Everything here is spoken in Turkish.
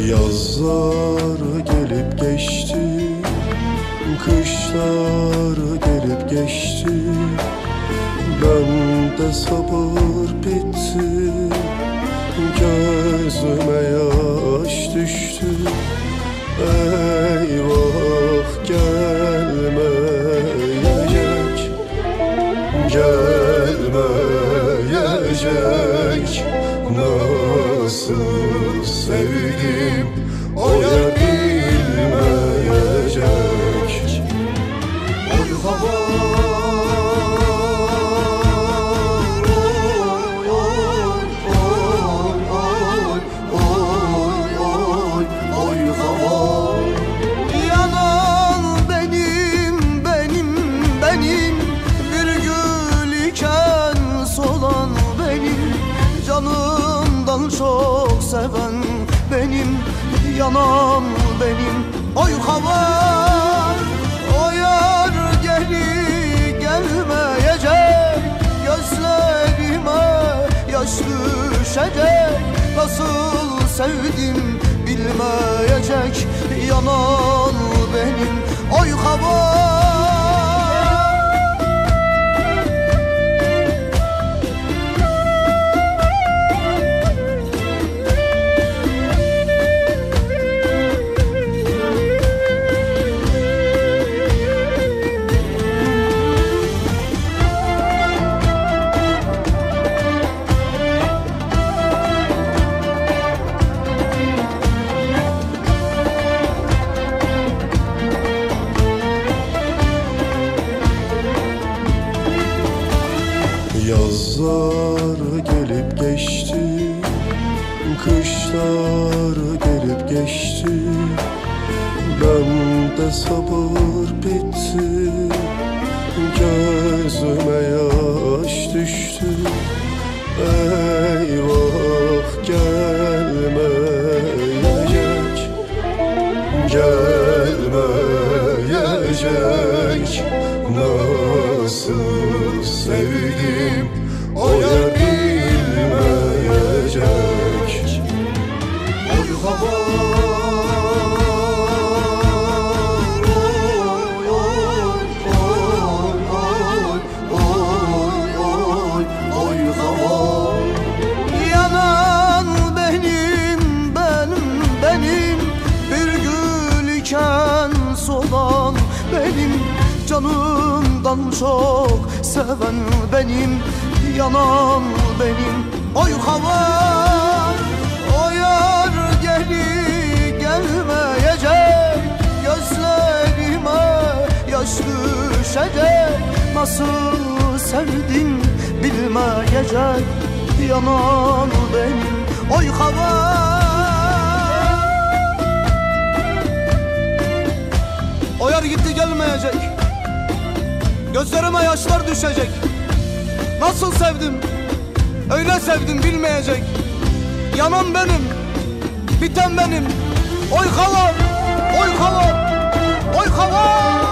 Yazlar gelip geçti, kışlar gelip geçti. Bende sabır bitti, gözüme yaş düştü. Eyvah gelmeyecek, gelmeyecek. Nasıl sevdim o yer bilmeyecek. Oy hava, çok seven benim, yanan benim. Oy hava, o yar geri gelmeyecek. Gözlerime yaş düşecek. Nasıl sevdim bilmeyecek. Yanan benim. Oy hava, yazlar gelip geçti, kışlar gelip geçti. Bende sabır bitti, gözüme yaş düştü. Eyvah gelmeyecek, gelmeyecek. Nasıl sevdim o yer bilmeyecek. Oy hava, oy hava. Yanan benim, benim. Bir gül iken solan benim. Canımdan çok seven benim, yanan benim. Oy hava, o yar geri gelmeyecek. Gözlerime yaş düşecek. Nasıl sevdim bilmeyecek. Yanan benim. Oy hava, o yar gitti gelmeyecek. Gözlerime yaşlar düşecek. Nasıl sevdim, öyle sevdim bilmeyecek. Yanan benim, biten benim. Oy hava, oy hava, oy hava.